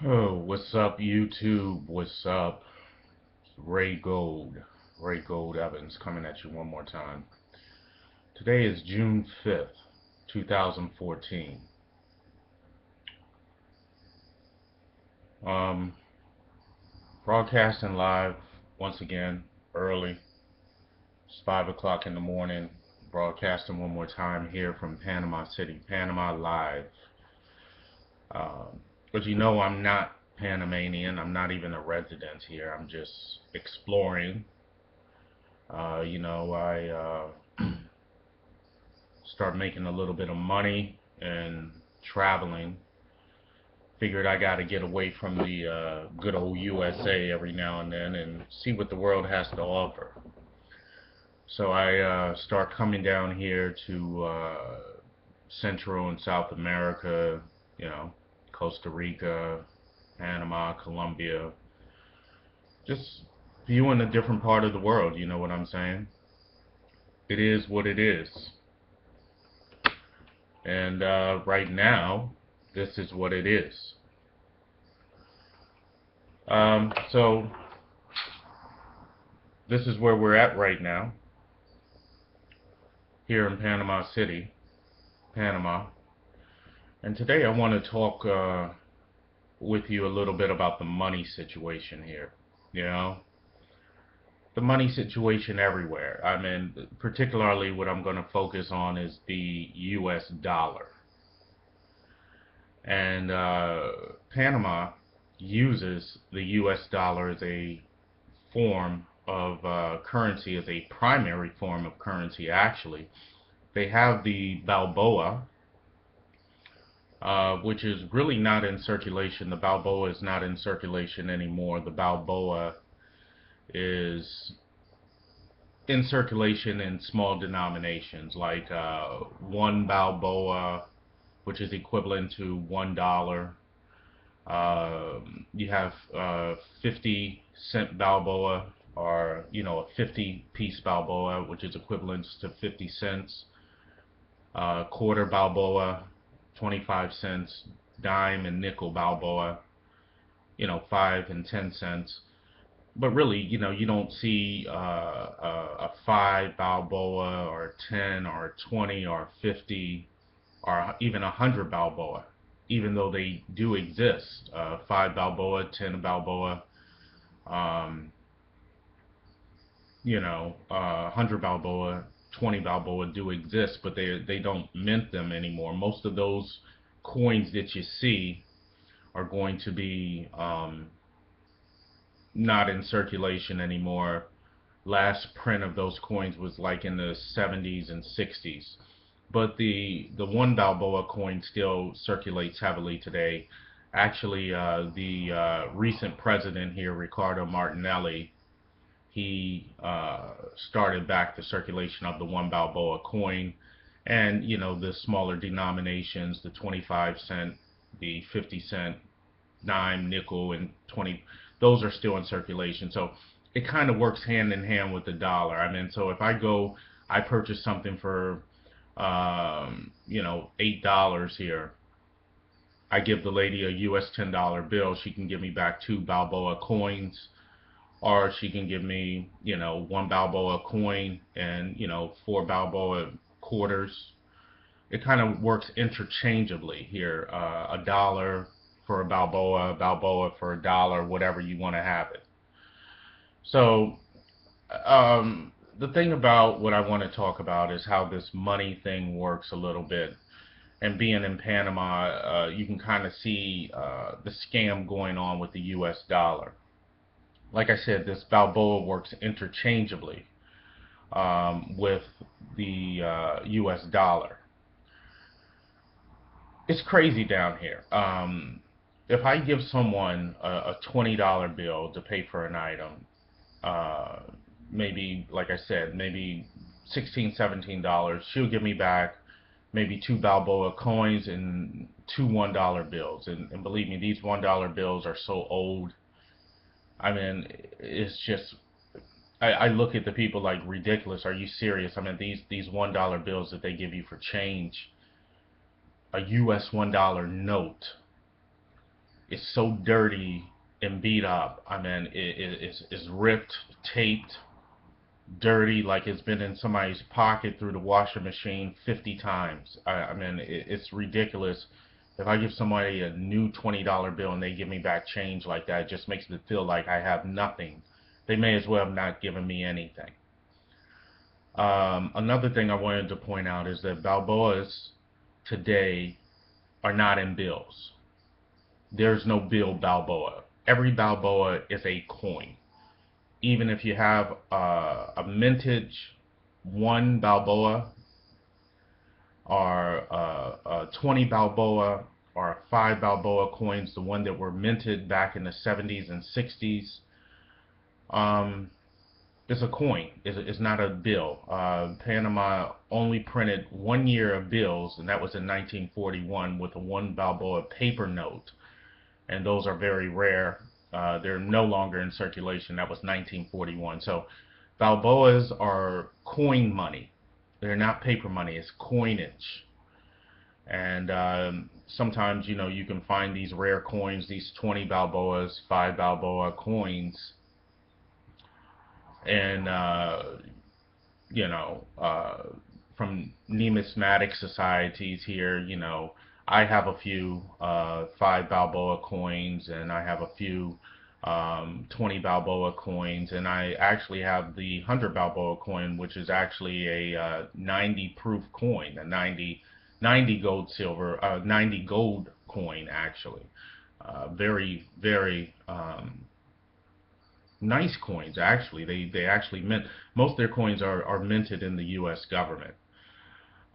Oh, what's up, YouTube? What's up? Ray Gold. Ray Gold Evans coming at you one more time. Today is June 5th, 2014. Um, Broadcasting live once again, early. It's 5 o'clock in the morning. Broadcasting one more time here from Panama City, Panama live. Um, but I'm not Panamanian. I'm not even a resident here. I'm just exploring. I start making a little bit of money and traveling. Figured I got to get away from the good old USA every now and then and see what the world has to offer. So I start coming down here to Central and South America, you know, Costa Rica, Panama, Colombia, just viewing a different part of the world, you know what I'm saying? It is what it is. And right now, this is what it is. So this is where we're at right now, here in Panama City, Panama. And today I want to talk with you a little bit about the money situation here. You know, the money situation everywhere. I mean, particularly what I'm going to focus on is the U.S. dollar. And Panama uses the U.S. dollar as a form of currency, as a primary form of currency, actually. They have the Balboa, which is really not in circulation. The Balboa is not in circulation anymore. The Balboa is in circulation in small denominations, like one Balboa, which is equivalent to $1. You have 50-cent Balboa, or a 50-piece Balboa, which is equivalent to 50 cents. Quarter Balboa, 25 cents. Dime and nickel Balboa, 5 and 10 cents. But really, you don't see a 5 Balboa or 10 or 20 or 50 or even 100 Balboa, even though they do exist. 5 Balboa, 10 Balboa, 100 Balboa, 20 Balboa do exist, but they don't mint them anymore. Most of those coins that you see are going to be not in circulation anymore. Last print of those coins was like in the 70s and 60s. But the one Balboa coin still circulates heavily today. Actually, the recent president here, Ricardo Martinelli, he started back the circulation of the one Balboa coin, and the smaller denominations, the 25 cent, the 50 cent, dime, nickel, and 20, those are still in circulation. So it kind of works hand in hand with the dollar. I mean, so if I purchase something for $8 here. I give the lady a US $10 bill. She can give me back 2 Balboa coins, or she can give me, 1 Balboa coin and, 4 Balboa quarters. It kind of works interchangeably here. A dollar for a Balboa for $1, whatever you want to have it. So, the thing about what I want to talk about is how this money thing works a little bit. And being in Panama, you can kind of see the scam going on with the U.S. dollar. Like I said, this Balboa works interchangeably with the U.S. dollar. It's crazy down here. If I give someone a $20 bill to pay for an item, uh, maybe, like I said, maybe 16, $17, she'll give me back maybe 2 Balboa coins and 2 $1 bills. And believe me, these $1 bills are so old. I mean, it's just, I look at the people like, ridiculous. Are you serious? I mean, these $1 bills that they give you for change, a US $1 note it's so dirty and beat up. I mean, it's ripped, taped, dirty, like it's been in somebody's pocket through the washer machine 50 times. I mean, it's ridiculous. If I give somebody a new $20 bill and they give me back change like that, it just makes me feel like I have nothing. They may as well have not given me anything. Another thing I wanted to point out is that Balboas today are not in bills. There's no bill Balboa. Every Balboa is a coin. Even if you have a mintage 1 Balboa or a 20 Balboa or 5 Balboa coins, the one that were minted back in the 70s and 60s, it's a coin. It's not a bill. Panama only printed 1 year of bills, and that was in 1941 with a 1 Balboa paper note. And those are very rare. They're no longer in circulation. That was 1941. So Balboas are coin money. They're not paper money. It's coinage. And sometimes, you know, you can find these rare coins, these 20 Balboas, 5 Balboa coins, and you know, from numismatic societies here, you know, I have a few 5 Balboa coins, and I have a few 20 Balboa coins, and I actually have the 100 Balboa coin, which is actually a 90 proof coin, a 90 gold silver, 90 gold coin actually. Very, very nice coins actually. They actually mint, most of their coins are minted in the US government.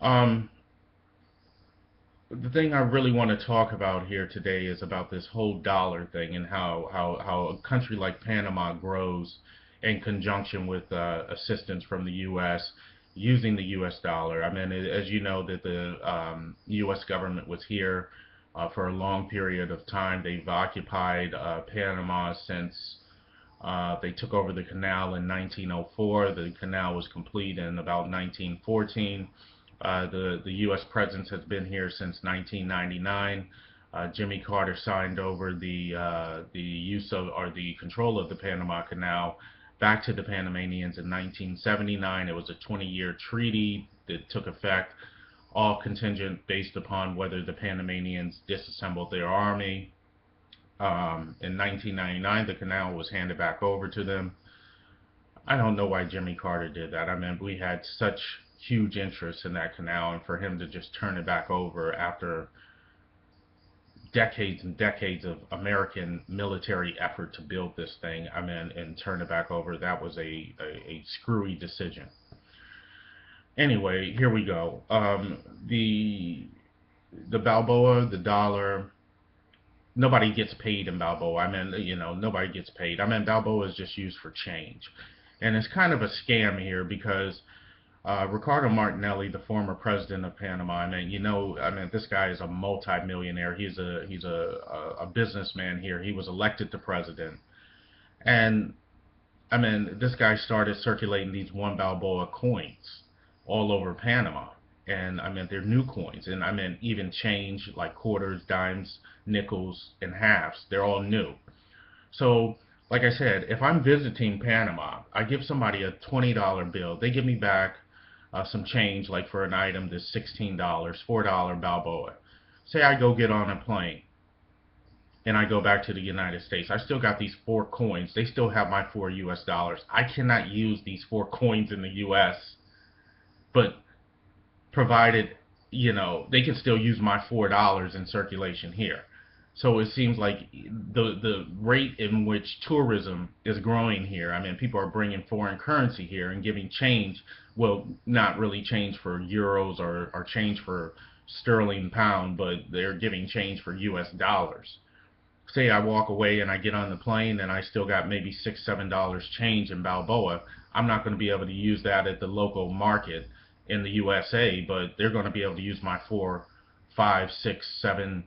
Um, the thing I really want to talk about here today is about this whole dollar thing, and how a country like Panama grows in conjunction with assistance from the US using the US dollar. I mean, as you know, that the US government was here for a long period of time. They've occupied Panama since they took over the canal in 1904. The canal was complete in about 1914. The U.S. presence has been here since 1999. Jimmy Carter signed over the use of, or the control of, the Panama Canal back to the Panamanians in 1979. It was a 20-year treaty that took effect, all contingent based upon whether the Panamanians disassembled their army. In 1999, the canal was handed back over to them. I don't know why Jimmy Carter did that. I mean, we had such huge interest in that canal, and for him to just turn it back over after decades and decades of American military effort to build this thing, I mean, and turn it back over, that was a screwy decision. Anyway, here we go. The Balboa, the dollar, nobody gets paid in Balboa. I mean, you know, nobody gets paid. I mean, Balboa is just used for change. And it's kind of a scam here because Ricardo Martinelli, the former president of Panama, I mean, you know, I mean, this guy is a multi-millionaire. He's a businessman here. He was elected to president. And I mean, this guy started circulating these 1 Balboa coins all over Panama. And I mean, they're new coins. And I mean, even change like quarters, dimes, nickels, and halves, they're all new. So, like I said, if I'm visiting Panama, I give somebody a $20 bill. They give me back some change, like for an item that's $16, $4 Balboa. Say I go get on a plane and I go back to the United States. I still got these 4 coins. They still have my 4 US dollars. I cannot use these 4 coins in the US, but provided, you know, they can still use my $4 in circulation here. So it seems like the rate in which tourism is growing here, I mean, people are bringing foreign currency here and giving change, well, not really change for euros or change for sterling pound, but they're giving change for US dollars. Say I walk away and I get on the plane and I still got maybe $6, $7 change in Balboa. I'm not going to be able to use that at the local market in the USA, but they're going to be able to use my 4, 5, 6, 7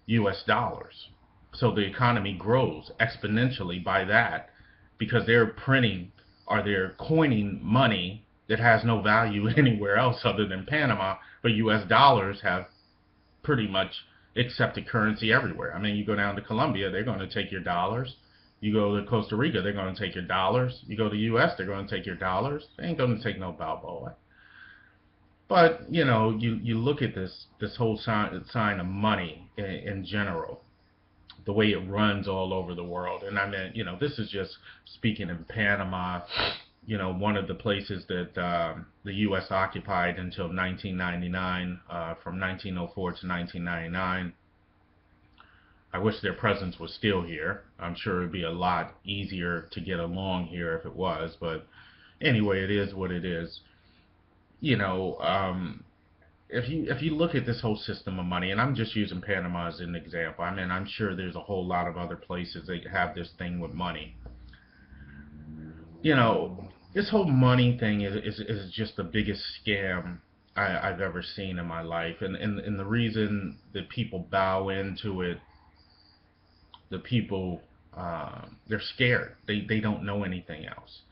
US dollars. So the economy grows exponentially by that, because they're printing, or they're coining money that has no value anywhere else other than Panama, but US dollars have pretty much accepted currency everywhere. I mean, you go down to Colombia, they're going to take your dollars. You go to Costa Rica, they're going to take your dollars. You go to the U.S., they're going to take your dollars. They ain't going to take no Balboa. But you look at this whole sign of money in general, the way it runs all over the world. And I mean, this is just speaking in Panama, one of the places that the U.S. occupied until 1999, from 1904 to 1999. I wish their presence was still here. I'm sure it would be a lot easier to get along here if it was, but anyway, it is what it is. You know, if you look at this whole system of money, and I'm just using Panama as an example. I mean, I'm sure there's a whole lot of other places that have this thing with money. This whole money thing is just the biggest scam I've ever seen in my life, and the reason that people bow into it, the people, they're scared. They don't know anything else.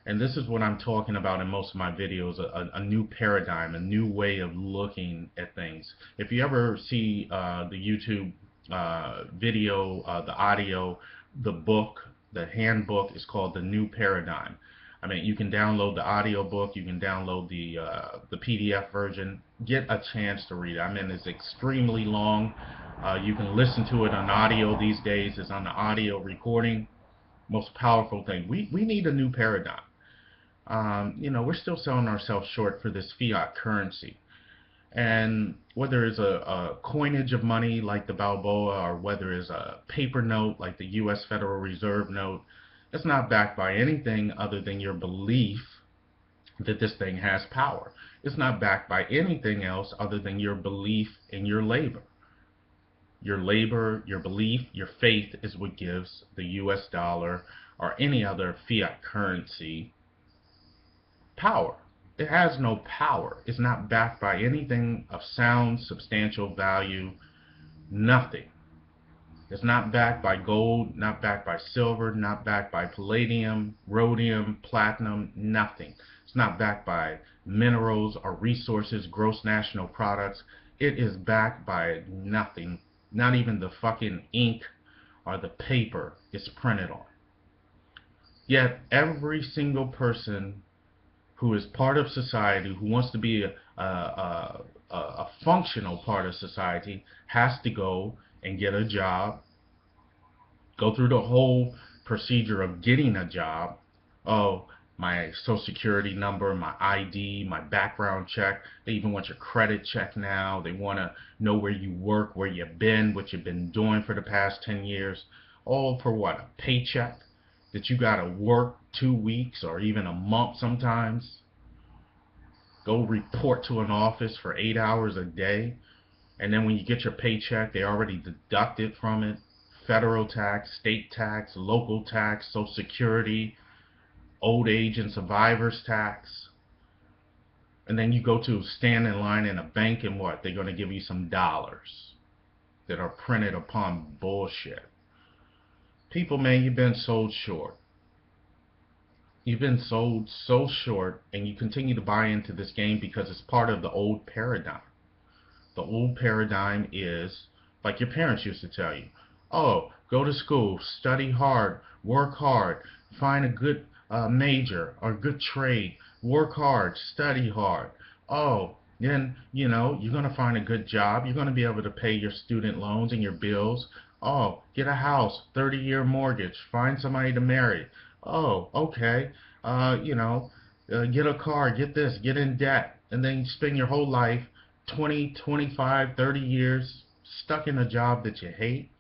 And this is what I'm talking about in most of my videos, a new paradigm, a new way of looking at things. If you ever see the YouTube video, the audio, the book, the handbook is called The New Paradigm. I mean, you can download the audio book, you can download the PDF version. Get a chance to read it. I mean, it's extremely long. You can listen to it on audio these days. It's on the audio recording. Most powerful thing. We need a new paradigm. We're still selling ourselves short for this fiat currency. And whether it's a coinage of money like the Balboa, or whether it's a paper note like the U.S. Federal Reserve note, it's not backed by anything other than your belief that this thing has power. It's not backed by anything else other than your belief in your labor. Your labor, your belief, your faith is what gives the U.S. dollar or any other fiat currency power. It has no power. It's not backed by anything of sound, substantial value, nothing. It's not backed by gold, not backed by silver, not backed by palladium, rhodium, platinum, nothing. It's not backed by minerals or resources, gross national products. It is backed by nothing. Not even the fucking ink or the paper it's printed on. Yet every single person who is part of society, who wants to be a functional part of society, has to go and get a job, go through the whole procedure of getting a job. Oh, my social security number, my ID, my background check. They even want your credit check now. They want to know where you work, where you've been, what you've been doing for the past 10 years. All for what? A paycheck that you got to work 2 weeks or even a month sometimes. Go report to an office for 8 hours a day. And then when you get your paycheck, they already deduct it from it. Federal tax, state tax, local tax, social security, old age and survivors tax. And then you go to stand in line in a bank, and what? They're going to give you some dollars that are printed upon bullshit. People, man, you've been sold short. You've been sold so short, and you continue to buy into this game because it's part of the old paradigm. The old paradigm is, like your parents used to tell you, oh, go to school, study hard, work hard, find a good major or good trade, work hard, study hard. Oh, then, you're going to find a good job. You're going to be able to pay your student loans and your bills. Oh, get a house, 30-year mortgage, find somebody to marry. Oh, okay, get a car, get this, get in debt, and then you spend your whole life, 20, 25, 30 years, stuck in a job that you hate.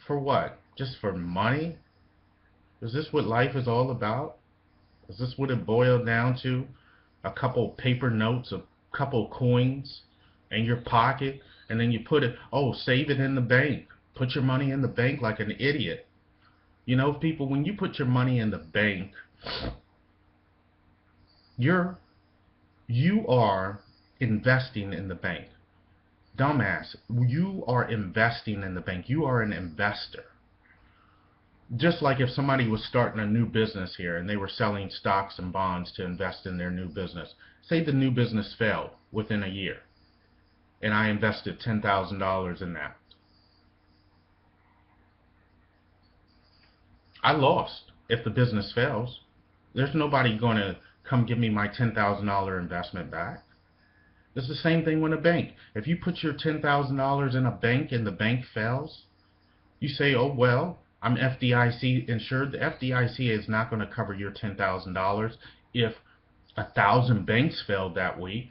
For what? Just for money? Is this what life is all about? Is this what it boiled down to? A couple paper notes, a couple coins in your pocket, and then you put it, oh, save it in the bank. Put your money in the bank like an idiot. People, when you put your money in the bank, you are investing in the bank. Dumbass, you are investing in the bank. You are an investor. Just like if somebody was starting a new business here and they were selling stocks and bonds to invest in their new business. Say the new business failed within a year and I invested $10,000 in that. I lost if the business fails. There's nobody going to come give me my $10,000 investment back. It's the same thing with a bank. If you put your $10,000 in a bank and the bank fails, you say, oh, well, I'm FDIC insured. The FDIC is not going to cover your $10,000 if 1,000 banks failed that week.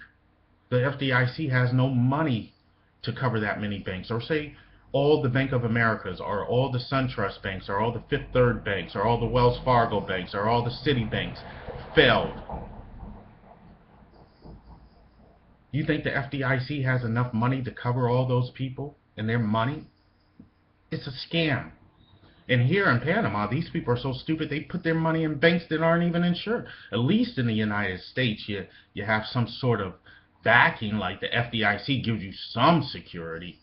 The FDIC has no money to cover that many banks. Or say all the Bank of Americas, or all the SunTrust banks, or all the Fifth Third banks, or all the Wells Fargo banks, or all the Citi banks failed. You think the FDIC has enough money to cover all those people and their money? It's a scam. And here in Panama, these people are so stupid, they put their money in banks that aren't even insured. At least in the United States, you have some sort of backing, like the FDIC gives you some security.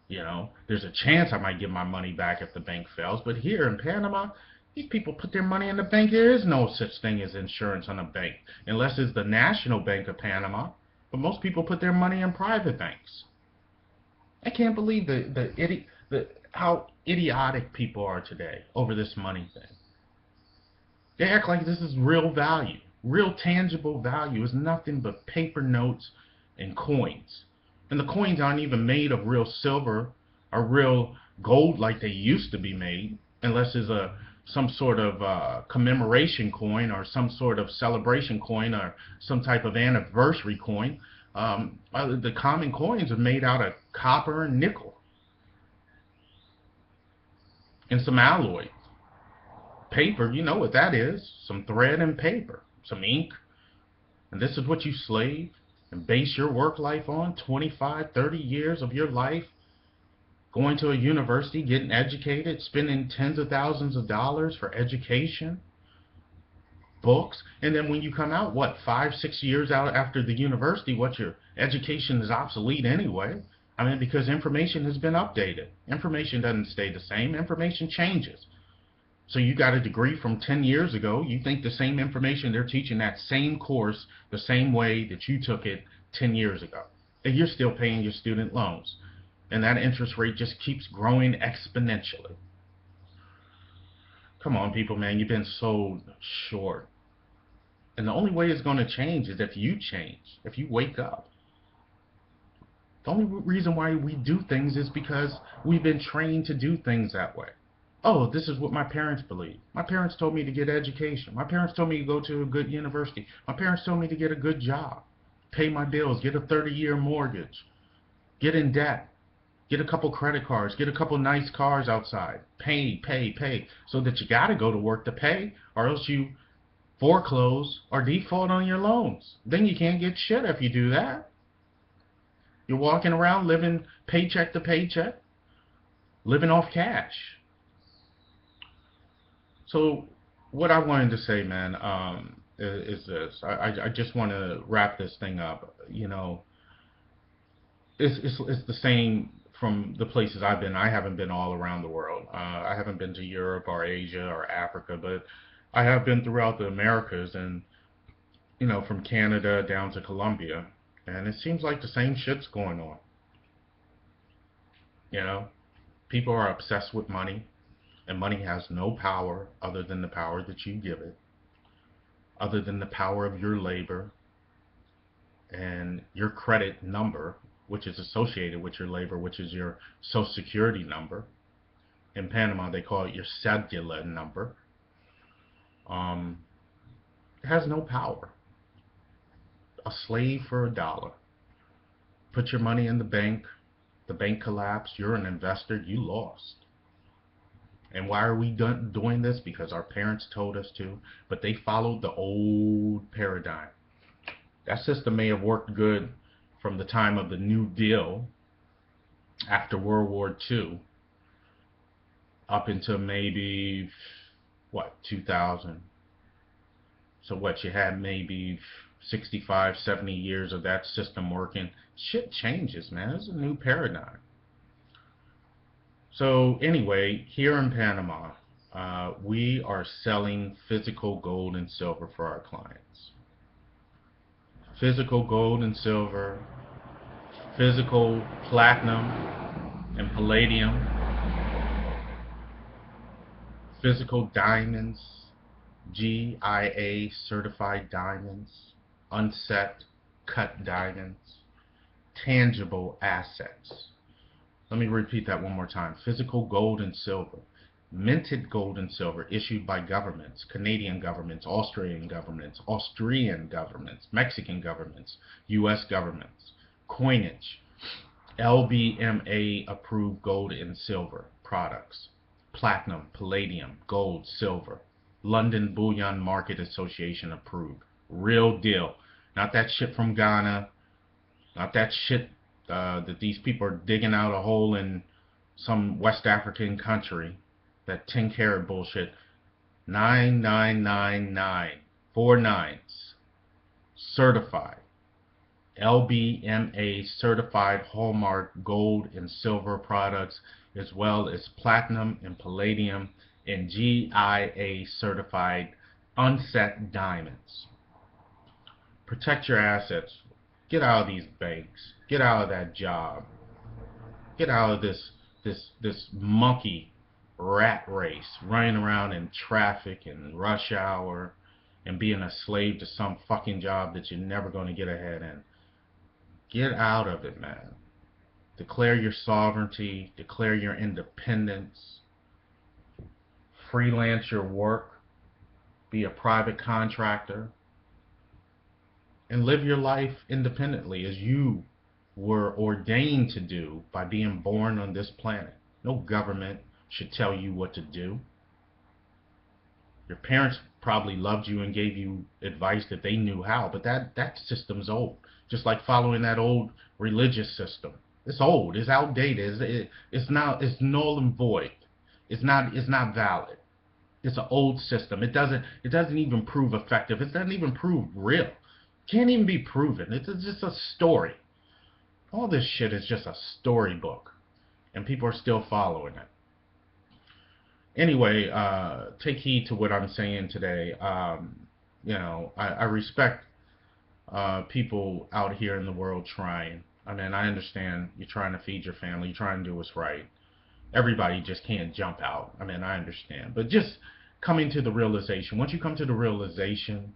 You know, there's a chance I might get my money back if the bank fails. But here in Panama, these people put their money in the bank. There is no such thing as insurance on a bank, unless it's the National Bank of Panama. But most people put their money in private banks. I can't believe how idiotic people are today over this money thing. They act like this is real value. Real tangible value is nothing but paper notes and coins. And the coins aren't even made of real silver or real gold like they used to be made, unless it's some sort of commemoration coin or some sort of celebration coin or some type of anniversary coin. The common coins are made out of copper and nickel and some alloy. Paper, you know what that is. Some thread and paper, some ink. And this is what you slave and base your work life on, 25, 30 years of your life, going to a university, getting educated, spending tens of thousands of dollars for education, books, and then when you come out, what, 5, 6 years out after the university, what, your education is obsolete anyway. I mean, because information has been updated. Information doesn't stay the same. Information changes. So you got a degree from 10 years ago. You think the same information they're teaching that same course the same way that you took it 10 years ago. And you're still paying your student loans. And that interest rate just keeps growing exponentially. Come on, people, man. You've been sold short. And the only way it's going to change is if you change, if you wake up. The only reason why we do things is because we've been trained to do things that way. Oh, this is what my parents believe. My parents told me to get education. My parents told me to go to a good university. My parents told me to get a good job, pay my bills, get a 30-year mortgage, get in debt, get a couple credit cards, get a couple nice cars outside, pay, so that you got to go to work to pay, or else you foreclose or default on your loans. Then you can't get shit if you do that. You're walking around living paycheck to paycheck, living off cash. So what I wanted to say, man, is this. I just want to wrap this thing up. You know, it's the same from the places I've been. I haven't been all around the world. I haven't been to Europe or Asia or Africa, but I have been throughout the Americas, and, you know, from Canada down to Colombia. And it seems like the same shit's going on. You know, people are obsessed with money, and money has no power other than the power that you give it, other than the power of your labor and your credit number, which is associated with your labor, which is your Social Security number. In Panama, they call it your cedula number. It has no power. A slave for $1. Put your money in the bank collapsed, you're an investor, you lost. And why are we doing this? Because our parents told us to, but they followed the old paradigm. That system may have worked good from the time of the New Deal after World War II up until maybe, what, 2000. So what, you had maybe 65, 70 years of that system working. Shit changes, man. It's a new paradigm. So anyway, here in Panama, we are selling physical gold and silver for our clients. Physical gold and silver physical platinum and palladium, physical diamonds, GIA certified diamonds, unset cut diamonds, tangible assets. Let me repeat that one more time. Physical gold and silver, minted gold and silver issued by governments, Canadian governments, Austrian governments, Mexican governments, US governments, coinage, LBMA approved gold and silver products, platinum, palladium, gold, silver, London Bullion Market Association approved, real deal, not that shit from Ghana, not that shit that these people are digging out a hole in some West African country, that 10-carat bullshit. 9999, 4 9s, certified, LBMA certified hallmark gold and silver products, as well as platinum and palladium and GIA certified unset diamonds. Protect your assets. Get out of these banks. Get out of that job. Get out of this monkey rat race, running around in traffic and rush hour and being a slave to some fucking job that you're never going to get ahead in. Get out of it, man. Declare your sovereignty. Declare your independence. Freelance your work. Be a private contractor. And live your life independently as you were ordained to do by being born on this planet. No government should tell you what to do. Your parents probably loved you and gave you advice that they knew how, but that system's old. Just like following that old religious system. It's old. It's outdated. It's null and void. It's not valid. It's an old system. It doesn't even prove effective. It doesn't even prove real. Can't even be proven. It's just a story. All this shit is just a storybook, and people are still following it. Anyway, take heed to what I'm saying today. I respect people out here in the world trying. I mean, I understand you're trying to feed your family, you're trying to do what's right. Everybody just can't jump out. I mean, I understand. But just coming to the realization, once you come to the realization,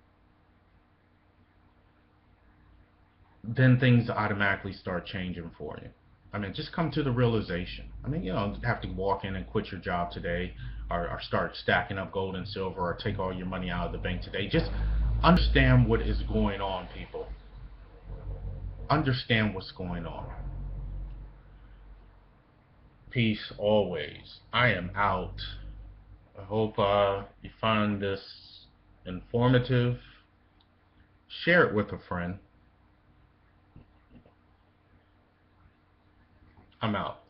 then things automatically start changing for you. I mean, just come to the realization. I mean, you don't have to walk in and quit your job today or start stacking up gold and silver or take all your money out of the bank today. Just understand what is going on, people. Understand what's going on. Peace always. I am out. I hope you find this informative. Share it with a friend. I'm out.